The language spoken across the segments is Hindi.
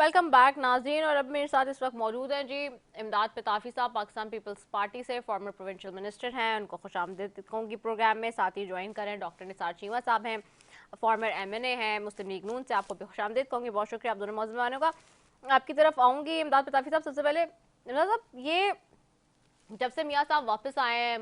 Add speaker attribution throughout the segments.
Speaker 1: वेलकम बैक नाज़रीन। और अब मेरे साथ इस वक्त मौजूद हैं जी इमदाद पिताफी साहब, पाकिस्तान पीपल्स पार्टी से फॉर्मर प्रोविंशियल मिनिस्टर हैं। उनको खुशामदीद कहूँगी प्रोग्राम में। साथ ही ज्वाइन करें डॉक्टर निसार चीमा साहब हैं, फॉर्मर MNA हैं मुस्लिम लीग नून से। आपको भी खुशामदीद कहूँगी, बहुत शुक्रिया आप दोनों मौजूद का। आपकी तरफ आऊँगी इमदाद पिताफी साहब। सबसे पहले इमदाद साहब, ये जब से मियाँ साहब वापस आए हैं,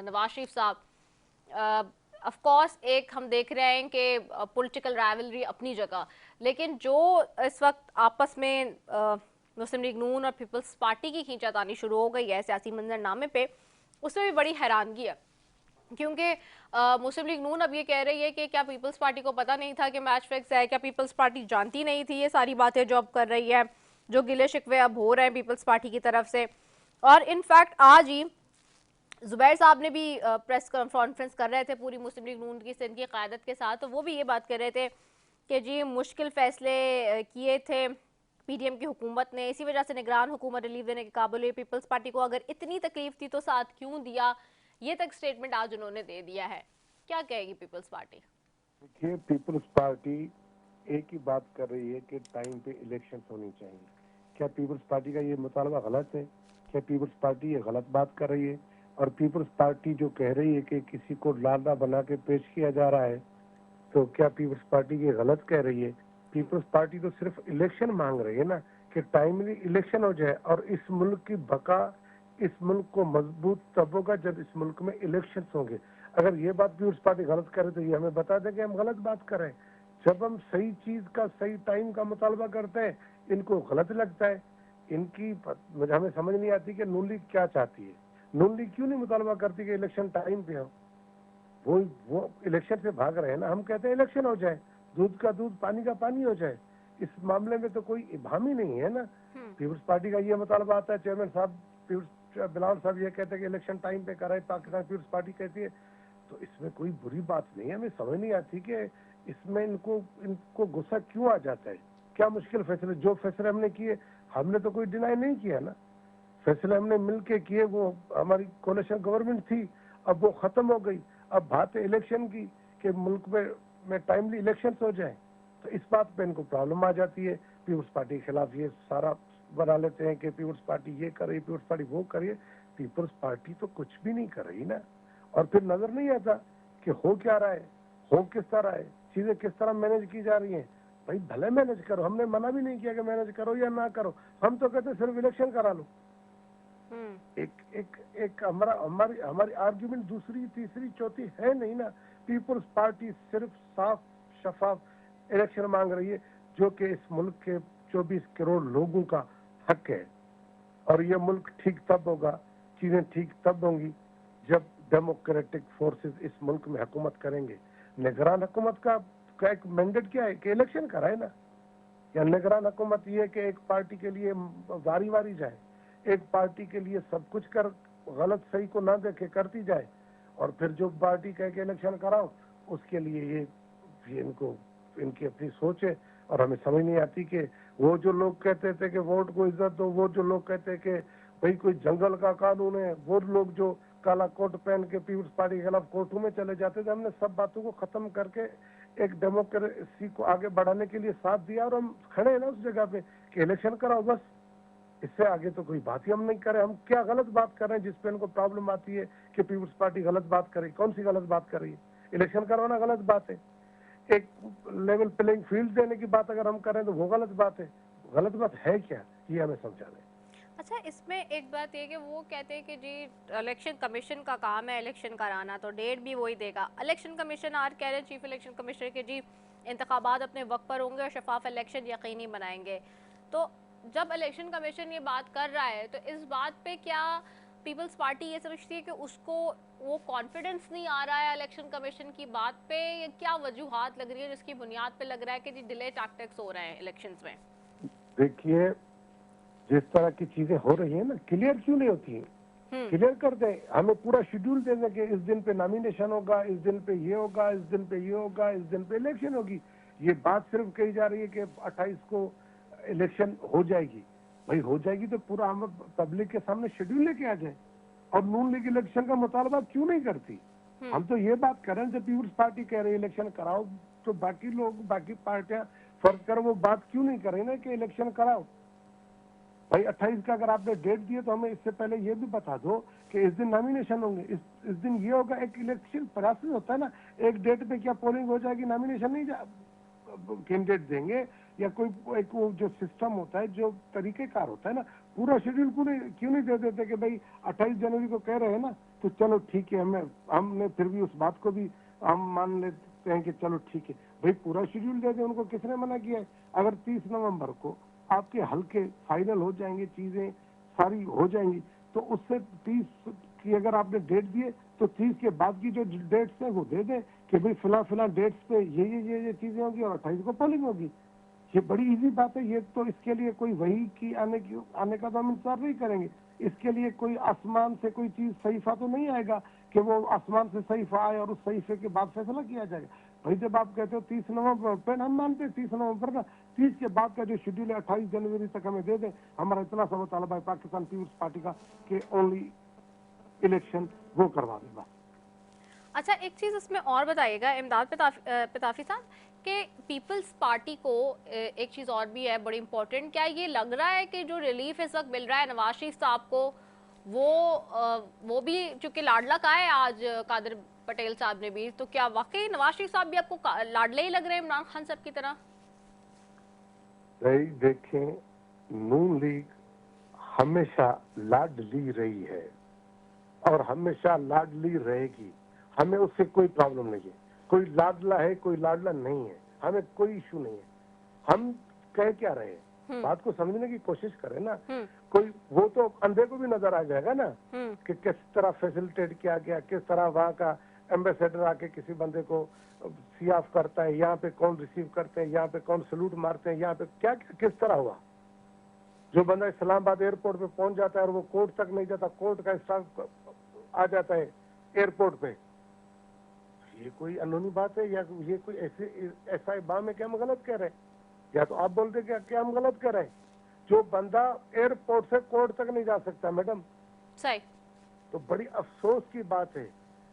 Speaker 1: नवाज शरीफ साहब, ऑफ कोर्स एक हम देख रहे हैं कि पॉलिटिकल राइवलरी अपनी जगह, लेकिन जो इस वक्त आपस में मुस्लिम लीग नून और पीपल्स पार्टी की खींचातानी शुरू हो गई है सियासी मंजरनामे पे, उसमें भी बड़ी हैरानगी है। क्योंकि मुस्लिम लीग नून अब ये कह रही है कि क्या पीपल्स पार्टी को पता नहीं था कि मैच फिक्स है? क्या पीपल्स पार्टी जानती नहीं थी ये सारी बातें जो अब कर रही है, जो गिले शिकवे अब हो रहे हैं पीपल्स पार्टी की तरफ से? और इनफैक्ट आज ही जुबैर साहब ने भी प्रेस कॉन्फ्रेंस कर रहे थे पूरी मुस्लिम लीग नून की सिंध की क़यादत के साथ, तो वो भी ये बात कर रहे थे कि जी मुश्किल फैसले किए थे PDM की हुकूमत ने, इसी वजह से निगरान हुकूमत रिलीफ देने के काबिल हुई। पीपल्स पार्टी को अगर इतनी तकलीफ थी तो साथ क्यों दिया? ये तक स्टेटमेंट आज उन्होंने दे दिया है। क्या कहेगी पीपल्स पार्टी?
Speaker 2: देखिए, पीपल्स पार्टी एक ही बात कर रही है कि टाइम पे इलेक्शन होनी चाहिए। क्या पीपल्स पार्टी का ये मुतालबा गलत है? क्या पीपल्स पार्टी ये गलत बात कर रही है? और पीपल्स पार्टी जो कह रही है कि किसी को लाला बना के पेश किया जा रहा है, तो क्या पीपल्स पार्टी ये गलत कह रही है? पीपल्स पार्टी तो सिर्फ इलेक्शन मांग रही है ना, कि टाइमली इलेक्शन हो जाए। और इस मुल्क की बका, इस मुल्क को मजबूत तब होगा जब इस मुल्क में इलेक्शन होंगे। अगर ये बात पीपल्स पार्टी गलत करे तो ये हमें बता दें कि हम गलत बात कर रहे हैं। जब हम सही चीज का सही टाइम का मुतालबा करते हैं, इनको गलत लगता है। इनकी हमें समझ नहीं आती कि नून लीग क्या चाहती है। नून लीग क्यों नहीं मुतालबा करती कि इलेक्शन टाइम पे हो? वो इलेक्शन से भाग रहे हैं ना। हम कहते हैं इलेक्शन हो जाए, दूध का दूध पानी का पानी हो जाए। इस मामले में तो कोई इबाम ही नहीं है ना। पीपल्स पार्टी का ये मुतालबा आता है, चेयरमैन साहब बिलावल साहब ये कहते हैं कि इलेक्शन टाइम पे कराए, पाकिस्तान पीपल्स पार्टी कहती है। तो इसमें कोई बुरी बात नहीं है। हमें समझ नहीं आती कि इसमें इनको गुस्सा क्यों आ जाता है। क्या मुश्किल फैसले, जो फैसले हमने किए, हमने तो कोई डिनाई नहीं किया ना। फैसले हमने मिलके किए, वो हमारी कोalition गवर्नमेंट थी, अब वो खत्म हो गई। अब बात है इलेक्शन की कि मुल्क में टाइमली इलेक्शन हो जाए, तो इस बात पे इनको प्रॉब्लम आ जाती है। पीपल्स पार्टी के खिलाफ ये सारा बना लेते हैं कि पीपल्स पार्टी ये कर रही, पीपल्स पार्टी वो करिए। पीपल्स पार्टी तो कुछ भी नहीं कर रही ना। और फिर नजर नहीं आता कि हो क्या रहा है, हो किस तरह है, चीजें किस तरह मैनेज की जा रही हैं। भाई भले मैनेज करो, हमने मना भी नहीं किया कि मैनेज करो या ना करो। हम तो कहते सिर्फ इलेक्शन करा लो। एक एक एक हमारा हमारी हमारी आर्ग्यूमेंट दूसरी तीसरी चौथी है नहीं ना। पीपल्स पार्टी सिर्फ साफ शफाफ इलेक्शन मांग रही है, जो कि इस मुल्क के 24 करोड़ लोगों का हक है। और ये मुल्क ठीक तब होगा, चीजें ठीक तब होंगी जब डेमोक्रेटिक फोर्सेस इस मुल्क में हुकूमत करेंगे। निगरान हुकूमत का एक मैंडेट क्या है कि इलेक्शन कराए ना। या निगरान हुकूमत ये कि एक पार्टी के लिए वारी वारी जाए, एक पार्टी के लिए सब कुछ कर, गलत सही को ना देखे करती जाए, और फिर जो पार्टी कह के इलेक्शन कराओ उसके लिए ये इनकी अपनी सोच है। और हमें समझ नहीं आती कि वो जो लोग कहते थे कि वोट को इज्जत दो, वो जो लोग कहते हैं कि भाई कोई जंगल का कानून है, वो लोग जो काला कोट पहन के पीपल्स पार्टी के खिलाफ कोर्टों में चले जाते थे, हमने सब बातों को खत्म करके एक डेमोक्रेसी को आगे बढ़ाने के लिए साथ दिया। और हम खड़े हैं ना उस जगह पे कि इलेक्शन कराओ बस। इससे आगे तो कोई बात ही हम नहीं करें। हम क्या गलत बात कर रहे हैं जिसपे इनको प्रॉब्लम आती है कि पीपल्स पार्टी गलत बात करे? कौन सी गलत बात कर रही है? इलेक्शन करवाना गलत बात है। एक लेवल प्लेइंग फील्ड देने की बात अगर हम करें तो वो गलत बात है। गलत बात है क्या, ये हमें समझा दें।
Speaker 1: अच्छा, इसमें एक बात ये कि वो कहते हैं कि जी इलेक्शन कमीशन का काम है इलेक्शन कराना, तो डेट भी वही देगा। इलेक्शन कमीशन आज कह रहे हैं चीफ इलेक्शन कमिश्नर के जी इंतखाबात अपने वक्त पर होंगे और शफाफ इलेक्शन यकीनी बनाएंगे। तो जब इलेक्शन कमीशन ये बात कर रहा है तो इस बात पे क्या पीपल्स पार्टी ये समझती है कि उसको वो कॉन्फिडेंस नहीं आ रहा है इलेक्शन कमीशन की बात पे? या क्या वजूहात लग रही है जिसकी बुनियाद पे लग रहा है कि जी डिले टैक्टिक्स हो रहे हैं इलेक्शंस में?
Speaker 2: देखिए, जिस तरह की चीजें हो रही है ना, क्लियर क्यों नहीं होती है? क्लियर कर दें, हमें पूरा शेड्यूल दे दें कि इस दिन पे नॉमिनेशन होगा, इस दिन पे ये होगा, इस दिन पे ये होगा, इस दिन पे इलेक्शन होगी। ये बात सिर्फ कही जा रही है कि 28 को इलेक्शन हो जाएगी। भाई हो जाएगी तो पूरा हम पब्लिक के सामने शेड्यूल लेके आ जाए। और नून लीग इलेक्शन का मुतालबा क्यों नहीं करती? हम तो ये बात कर रहे हैं, जब पीपल्स पार्टी कह रही है इलेक्शन कराओ, तो बाकी लोग, बाकी पार्टियां फर्ज करो वो बात क्यों नहीं कर रही ना कि इलेक्शन कराओ। भाई 28 का अगर आपने डेट दिए तो हमें इससे पहले ये भी बता दो कि इस दिन नॉमिनेशन होंगे, इस दिन ये होगा। एक इलेक्शन प्रोसेस होता है ना, एक डेट पे क्या पोलिंग हो जाएगी, नॉमिनेशन नहीं कैंडिडेट देंगे, या कोई एक वो जो सिस्टम होता है, जो तरीकेकार होता है ना, पूरा शेड्यूल क्यों नहीं दे देते कि भाई 28 जनवरी को कह रहे हैं ना, तो चलो ठीक है, हमने फिर भी उस बात को भी हम मान लेते हैं कि चलो ठीक है भाई, पूरा शेड्यूल दे दे। उनको किसने मना किया है? अगर 30 नवंबर को आपके हल्के फाइनल हो जाएंगे, चीजें सारी हो जाएंगी, तो उससे 30 की अगर आपने डेट दिए तो 30 के बाद की जो डेट्स हैं वो दे दें कि भाई फिलहाल डेट्स पे ये चीजें होगी और 28 को पोलिंग होगी। ये बड़ी इजी बात है। ये तो इसके लिए कोई वही की आने का तो हम इंतजार नहीं करेंगे। इसके लिए कोई आसमान से कोई चीज सहीफा तो नहीं आएगा कि वो आसमान से सहीफा आए और उस सहीफे के बाद फैसला किया जाएगा। भाई जब आप कहते हो 30 नवंबर पर, हम मानते हैं 30 नवंबर का, 30 के बाद का जो शेड्यूल है 28 जनवरी तक हमें दे दें। हमारा इतना सा मुतालबा है पाकिस्तान पीपुल्स पार्टी का कि ओनली इलेक्शन वो करवा दें बस।
Speaker 1: अच्छा, एक चीज़ इसमें और बताइएगा इमदाद पिताफी साहब कि पीपल्स पार्टी को एक चीज़ और भी है बड़ी इम्पोर्टेंट, क्या ये लग रहा है कि जो रिलीफ इस वक्त मिल रहा है नवाज शरीफ साहब को, वो भी चूंकि लाडला का है आज कादिर पटेल साहब ने भी, तो क्या वाकई नवाज शरीफ साहब भी आपको लाडले ही लग रहे हैं इमरान खान साहब की तरह?
Speaker 2: देखें, नून लीग हमेशा लाडली रही है और हमेशा लाडली रहेगी। हमें उससे कोई प्रॉब्लम नहीं है। कोई लाडला है, कोई लाडला नहीं है, हमें कोई इशू नहीं है। हम कह क्या रहे हैं, बात को समझने की कोशिश करें ना। कोई वो तो अंधे को भी नजर आ जाएगा ना कि किस तरह फैसिलिटेट किया गया, किस तरह वहाँ का एम्बेसडर आके किसी बंदे को सियाफ करता है, यहाँ पे कौन रिसीव करते हैं, यहाँ पे कौन सलूट मारते हैं, यहाँ पे क्या किस तरह हुआ। जो बंदा इस्लामाबाद एयरपोर्ट पे पहुंच जाता है और वो कोर्ट तक नहीं जाता, कोर्ट का स्टाफ आ जाता है एयरपोर्ट पे, ये कोई अनहोनी बात है या ये कोई ऐसा इबाम है कि हम गलत कह रहे हैं? या तो आप बोलते क्या हम गलत कह रहे हैं? जो बंदा एयरपोर्ट से कोर्ट तक नहीं जा सकता मैडम,
Speaker 1: सही,
Speaker 2: तो बड़ी अफसोस की बात है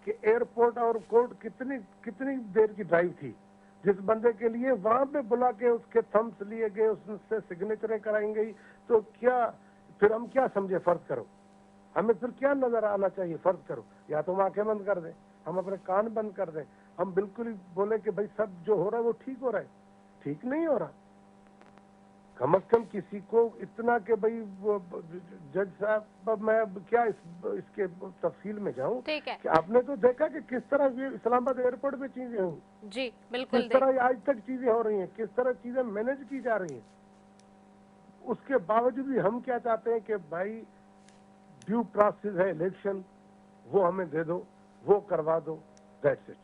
Speaker 2: कि एयरपोर्ट और कोर्ट कितनी देर की ड्राइव थी। जिस बंदे के लिए वहां पे बुला के उसके थम्स लिए गए, उससे सिग्नेचरें कराई गई, तो क्या फिर हम क्या समझे? फर्ज करो, हमें फिर क्या नजर आना चाहिए? फर्ज करो, या तो हम आंखें बंद कर दें, हम अपने कान बंद कर दें, हम बिल्कुल ही बोले कि भाई सब जो हो रहा है वो ठीक हो रहा है। ठीक नहीं हो रहा। कम अज कम किसी को इतना कि भाई जज साहब, मैं क्या इसके तफसील में जाऊं
Speaker 1: ठीक है।
Speaker 2: कि आपने तो देखा कि किस तरह ये इस्लामाबाद एयरपोर्ट पे चीजें हुई।
Speaker 1: जी बिल्कुल,
Speaker 2: किस तरह आज तक चीजें हो रही हैं, किस तरह चीजें मैनेज की जा रही हैं। उसके बावजूद भी हम क्या चाहते हैं कि भाई ड्यू प्रोसेस है इलेक्शन, वो हमें दे दो, वो करवा दो, दैट्स इट।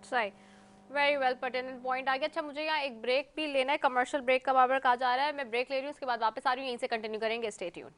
Speaker 1: सही, वेरी वेल पर्टिनेंट पॉइंट आ गया। अच्छा, मुझे यहाँ एक ब्रेक भी लेना है, कमर्शियल ब्रेक का बाबर कहा जा रहा है, मैं ब्रेक ले रही हूँ, उसके बाद वापस आ रही हूँ, यहीं से कंटिन्यू करेंगे, स्टे ट्यून्ड।